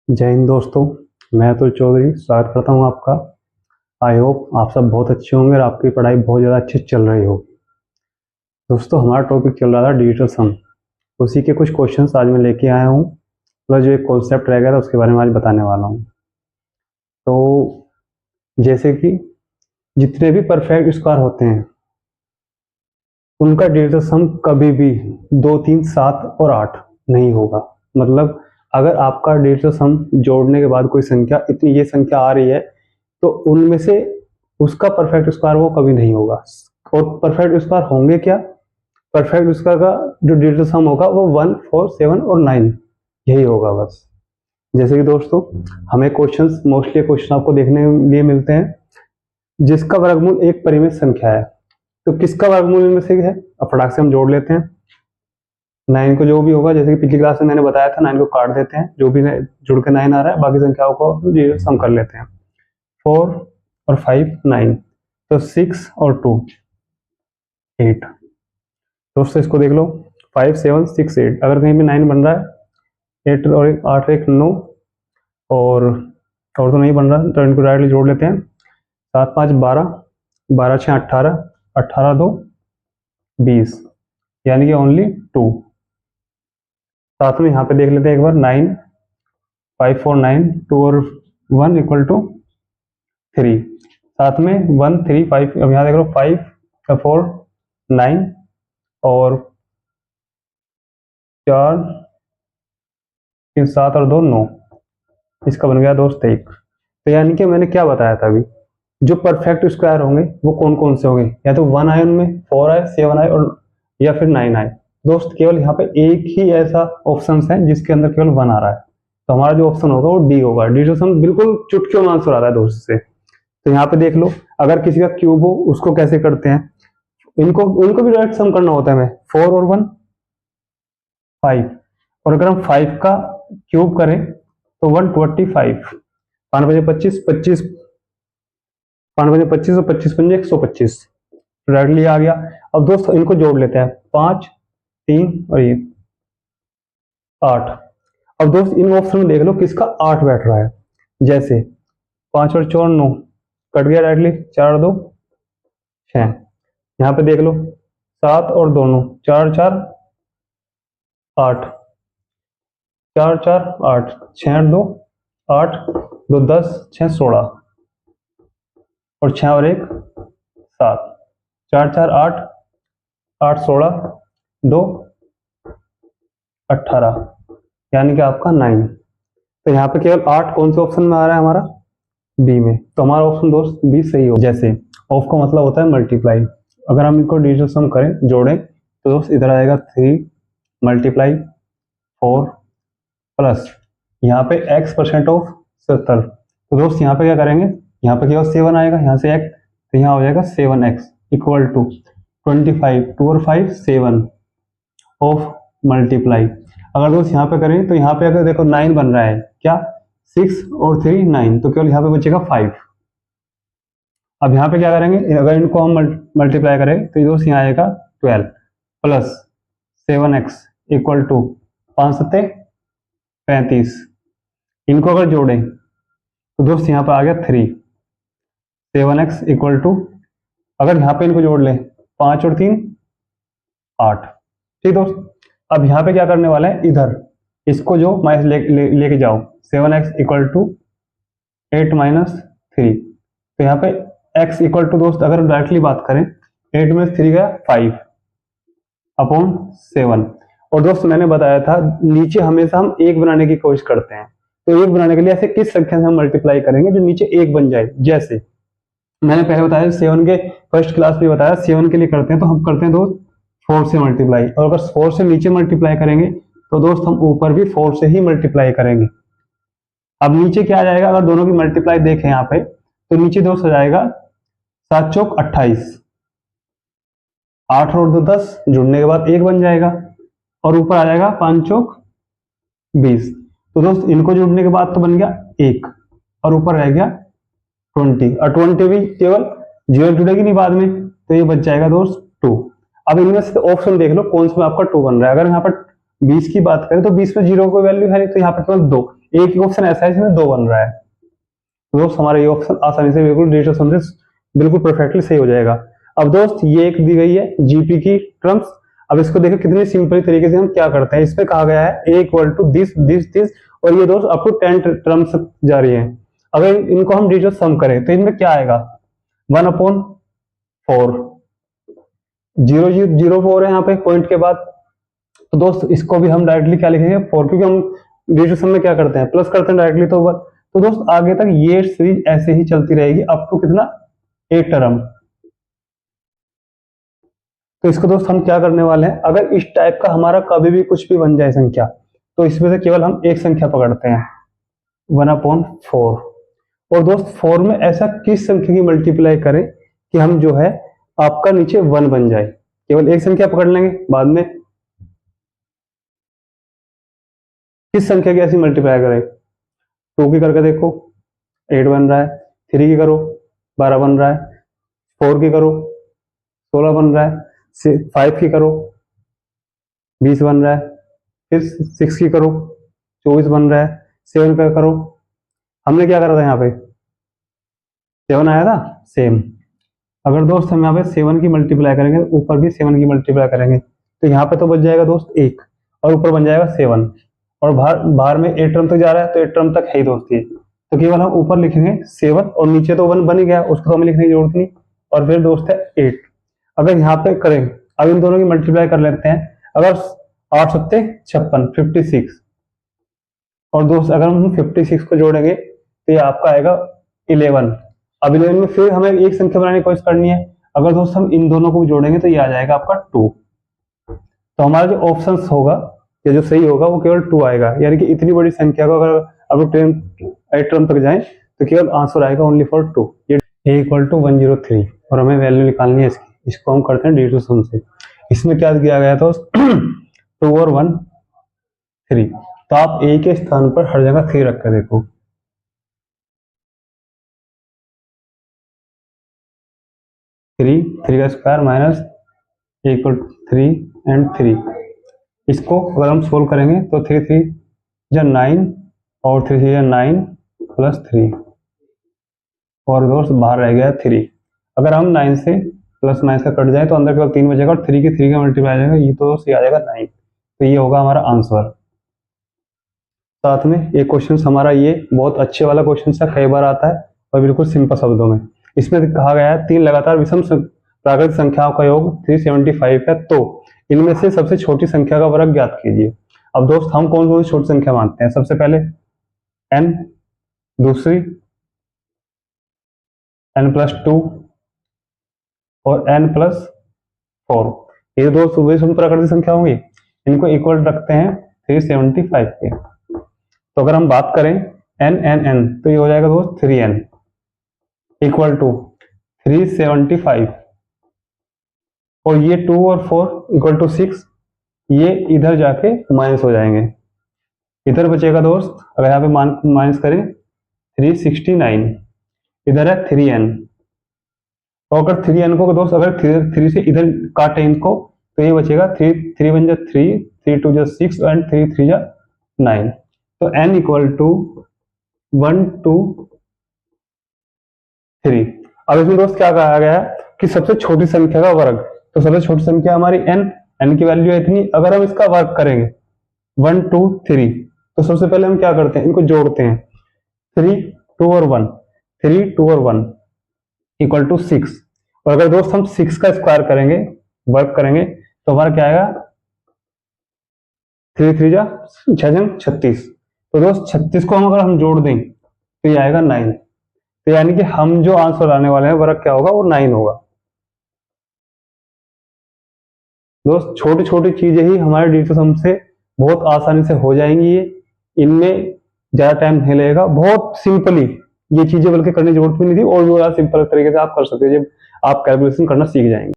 जय हिंद दोस्तों। मैं अतुल चौधरी स्वागत करता हूं आपका। आई होप आप सब बहुत अच्छे होंगे और आपकी पढ़ाई बहुत ज़्यादा अच्छी चल रही हो। दोस्तों हमारा टॉपिक चल रहा था डिजिटल सम, उसी के कुछ क्वेश्चंस आज मैं लेके आया हूं। प्लस जो एक कॉन्सेप्ट रह गया था उसके बारे में आज बताने वाला हूं। तो जैसे कि जितने भी परफेक्ट स्क्वायर होते हैं उनका डिजिटल सम कभी भी 2, 3, 7 और 8 नहीं होगा। मतलब अगर आपका डिजिटल सम जोड़ने के बाद कोई संख्या इतनी ये संख्या आ रही है तो उनमें से उसका परफेक्ट स्क्वायर वो कभी नहीं होगा। और परफेक्ट स्क्वायर होंगे क्या? परफेक्ट स्क्वायर का जो डिजिटल सम होगा वो 1, 4, 7 और 9 यही होगा बस। जैसे कि दोस्तों हमें क्वेश्चंस मोस्टली क्वेश्चन आपको देखने के लिए मिलते हैं जिसका वर्गमूल एक परिमित संख्या है। तो किसका वर्गमूल इनमें से है? अब फटाक से हम जोड़ लेते हैं। 9 को जो भी होगा, जैसे कि पिछली क्लास में मैंने बताया था, 9 को काट देते हैं, जो भी जुड़ के 9 आ रहा है बाकी संख्याओं को सम कर लेते हैं। 4 और 5 9, तो 6 और 2 8। दोस्तों इसको देख लो, 5 7 6 8। अगर कहीं भी 9 बन रहा है, 8 और 8 1 9 और तो नहीं बन रहा तो इनको डायरेक्टली जोड़ लेते हैं। 7 5 12, 12 6 18, 18 2 20, यानी कि ओनली 2। साथ में यहाँ पे देख लेते हैं एक बार, 9 5 4 9, 2 और 1 इक्वल टू 3। साथ में 1 3 5, अब यहाँ देख लो 5 4 9 और 4 3 7 और 2 9, इसका बन गया दोस्त 1। तो यानी कि मैंने क्या बताया था अभी, जो परफेक्ट स्क्वायर होंगे वो कौन कौन से होंगे? या तो 1 आए उनमें, 4 आए, 7 आए और या फिर 9 आए। दोस्त केवल यहाँ पे एक ही ऐसा ऑप्शन है जिसके अंदर केवल 1 आ रहा है, तो हमारा जो ऑप्शन होगा वो डी होगा। डी सम बिल्कुल चुटकियों में आंसर आ रहा है दोस्त से। तो यहाँ पे देख लो, अगर किसी का क्यूब हो उसको कैसे करते हैं, इनको भी डायरेक्ट सम करना होता है। हमें 4 और 1 5, और अगर हम 5 का क्यूब करें तो 125, 5 बजे 25 25, 5 बजे 25 और 25 पंजे 125, डायरेक्टली आ गया। अब दोस्त इनको जोड़ लेते हैं, 5 3 और ये 8। अब दोस्त इन ऑप्शन में देख लो किसका 8 बैठ रहा है। जैसे 5 और 4 9, कट गया डायरेक्टली, 4 और 2 6। यहाँ पे देख लो 7 और 2 9, 4 4 8, 4 4 8, 6 और 2 8, 2 10 6 16 और 6 और 1 7, 4 4 8 8 16 2 18, यानी कि आपका 9। तो यहाँ पे केवल 8 कौन से ऑप्शन में आ रहा है? हमारा बी में। तो हमारा ऑप्शन दोस्त बी सही हो। जैसे ऑफ का मतलब होता है मल्टीप्लाई, अगर हम इनको डिजिटल सम करें, जोड़ें, तो दोस्त इधर आएगा 3 मल्टीप्लाई 4 प्लस यहाँ पे x% ऑफ 70। तो दोस्त यहाँ पे क्या करेंगे, यहाँ पे केवल 7 आएगा, यहाँ से x, तो यहाँ हो जाएगा 7x इक्वल टू 25, 2 और 5 7 ऑफ मल्टीप्लाई। अगर दोस्त यहाँ पे करें तो यहाँ पे अगर देखो 9 बन रहा है, क्या 6 और 3 9, तो केवल यहाँ पे बचेगा 5। अब यहाँ पे क्या करेंगे, अगर इनको हम मल्टीप्लाई करें तो दोस्त यहाँ आएगा 12 प्लस 7x इक्वल टू 5 7 35। इनको अगर जोड़ें तो दोस्त यहाँ पर आ गया 3, 7x इक्वल टू, अगर यहाँ पे इनको जोड़ लें 5 और 3 8। ठीक दोस्त, अब यहाँ पे क्या करने वाला है, इधर इसको जो माइनस लेके जाओ, 7x इक्वल टू 8 माइनस 3। तो यहाँ पे x इक्वल टू दोस्त अगर डायरेक्टली बात करें, 8 में 3 गया 5 अपॉन 7। और दोस्त मैंने बताया था नीचे हमेशा हम 1 बनाने की कोशिश करते हैं, तो 1 बनाने के लिए ऐसे किस संख्या से हम मल्टीप्लाई करेंगे जो नीचे 1 बन जाए। जैसे मैंने पहले बताया 7 के फर्स्ट क्लास में बताया, 7 के लिए करते हैं तो हम करते हैं दोस्त 4 से मल्टीप्लाई, और अगर 4 से नीचे मल्टीप्लाई करेंगे तो दोस्त हम ऊपर भी 4 से ही मल्टीप्लाई करेंगे। अब नीचे क्या आ जाएगा, अगर दोनों की मल्टीप्लाई देखें यहाँ पे, तो नीचे दोस्त हो जाएगा 7 चौक 28, 8 और 2 10, जुड़ने के बाद 1 बन जाएगा, और ऊपर आ जाएगा 5 चौक 20। तो दोस्त इनको जोड़ने के बाद तो बन गया 1, और ऊपर रह गया 20, और 20 भी केवल 0 जुड़ेगी नहीं बाद में, तो ये बच जाएगा दोस्त 2। अब इनमें से ऑप्शन देख लो कौन सा आपका 2 बन रहा है। अगर यहाँ पर 20 की बात करें तो 20 में 0 कोई वैल्यू है नहीं, तो यहाँ पर केवल 2, एक ही ऑप्शन ऐसा है जिसमें 2 बन रहा है। तो दोस्त हमारा ये ऑप्शन आसानी से बिल्कुल डिजिटल सम से बिल्कुल परफेक्टली सही हो जाएगा। अब दोस्त ये एक दी गई है जीपी की टर्म्स। अब इसको देखो कितनी सिंपल तरीके से हम क्या करते हैं। इसमें कहा गया है ए इक्वल टू दिस और ये दोस्त अप टू 10 टर्म्स जा रही है। अगर इनको हम डिजिटल सम करें तो इनमें क्या आएगा, 1/4, 0.004 है यहाँ पे पॉइंट के बाद। तो दोस्त इसको भी हम डायरेक्टली क्या लिखेंगे 4, क्योंकि हम डिजिटल सम में क्या करते हैं प्लस करते हैं डायरेक्टली। तो दोस्त आगे तक ये सीरीज ऐसे ही चलती रहेगी अप टू कितना 8 टर्म। तो इसको दोस्त हम क्या करने वाले हैं, अगर इस टाइप का हमारा कभी भी कुछ भी बन जाए संख्या, तो इसमें से केवल हम एक संख्या पकड़ते हैं 1/4। और दोस्त 4 में ऐसा किस संख्या की मल्टीप्लाई करें कि हम जो है आपका नीचे 1 बन जाए। केवल एक संख्या पकड़ लेंगे, बाद में किस संख्या की ऐसी मल्टीप्लाई करें। 2 की करके देखो 8 बन रहा है, 3 की करो 12 बन रहा है, 4 की करो 16 बन रहा है, 5 की करो 20 बन रहा है, फिर 6 की करो 24 बन रहा है, 7 का करो, हमने क्या करा था यहाँ पे 7 आया था सेम। अगर दोस्त हम यहाँ पे 7 की मल्टीप्लाई करेंगे, ऊपर भी 7 की मल्टीप्लाई करेंगे, तो यहाँ पे तो बच जाएगा दोस्त 1 और ऊपर बन जाएगा 7 और बाहर में 8 टर्म तक जा रहा है, तो 8 टर्म तक है ही दोस्त ये। तो केवल हम ऊपर लिखेंगे 7 और नीचे तो 1 बन ही गया, उसको तो हमें लिखने की जरूरत नहीं। और फिर दोस्त है 8। अगर यहाँ पे करें, अब इन दोनों की मल्टीप्लाई कर लेते हैं। अगर 8 सत्ते 56, 56 और दोस्त अगर हम 56 को जोड़ेंगे तो ये आपका आएगा 11। अब 11 में फिर हमें एक संख्या बनाने की कोशिश करनी है। अगर दोस्त हम इन दोनों को भी जोड़ेंगे तो ये आ जाएगा आपका 2। तो हमारा जो ऑप्शन होगा या जो सही होगा वो केवल 2 आएगा। यानी कि इतनी बड़ी संख्या को अगर अब 8 टर्म तक जाए तो केवल आंसर आएगा ओनली फॉर 2। ये a इक्वल टू 103 और हमें वैल्यू निकालनी है इसकी। इसको हम करते हैं डिजिटल सम से। इसमें क्या दिया गया था 2 और 1 3। तो आप a के स्थान पर हर जगह 3 रख कर देखो। 3 का स्क्वायर माइनस इक्वल 3 एंड 3। इसको अगर हम सोल्व करेंगे तो 3 3 या 9 और 3 3 या 9 प्लस 3 और दोस्त बाहर रह गया 3। अगर हम 9 से प्लस माइनस का कट जाए तो अंदर केवल 3 बचेगा और 3 की 3 का मल्टीप्लाई आ जाएगा, ये तो दोस्त आ जाएगा 9। तो ये होगा हमारा आंसर। साथ में एक क्वेश्चन हमारा ये बहुत अच्छे वाला क्वेश्चन है, कई बार आता है और बिल्कुल सिंपल शब्दों में। इसमें कहा गया है 3 लगातार विषम प्राकृतिक संख्याओं का योग 375 है, तो इनमें से सबसे छोटी संख्या का वर्ग ज्ञात कीजिए। अब दोस्त हम कौन कौन सी छोटी संख्या मानते हैं, सबसे पहले n, दूसरी n+2 और n+4। ये दोस्त विषम प्राकृतिक संख्या होंगी, इनको इक्वल रखते हैं 375 के। तो अगर हम बात करें n तो ये हो जाएगा दोस्त 3n इक्वल टू 375 और ये 2 और 4 इक्वल टू 6। ये इधर जाके माइनस हो जाएंगे, इधर बचेगा दोस्त अगर यहाँ पे माइनस करें 369, इधर है 3n। और अगर 3n को दोस्त अगर 3 से इधर काटे इनको तो ये बचेगा 3 1 जा 3, 3 2 जा 6 एंड 3 3 जा 9। तो n इक्वल टू 1 2 3। अब इसमें दोस्त क्या कहा गया है कि सबसे छोटी संख्या का वर्ग। तो सबसे छोटी संख्या हमारी n की वैल्यू है इतनी। अगर हम इसका वर्ग करेंगे 1 2 3 तो सबसे पहले हम क्या करते हैं, इनको जोड़ते हैं 3 2 और 1, 3 2 और 1 इक्वल टू 6। और अगर दोस्त हम 6 का स्क्वायर करेंगे, वर्ग करेंगे, तो हमारा क्या आएगा 3 3 जा 6 36। तो दोस्त 36 को अगर हम जोड़ दें तो ये आएगा 9। तो यानी कि हम जो आंसर लाने वाले हैं वर्ग क्या होगा, वो 9 होगा। दोस्त छोटी छोटी चीजें ही हमारे डिजिटल सम से बहुत आसानी से हो जाएंगी। ये इनमें ज्यादा टाइम नहीं लगेगा, बहुत सिंपली ये चीजें बल्कि करने की जरूरत भी नहीं थी और भी ज्यादा सिंपल तरीके से आप कर सकते हैं जब आप कैलकुलेशन करना सीख जाएंगे।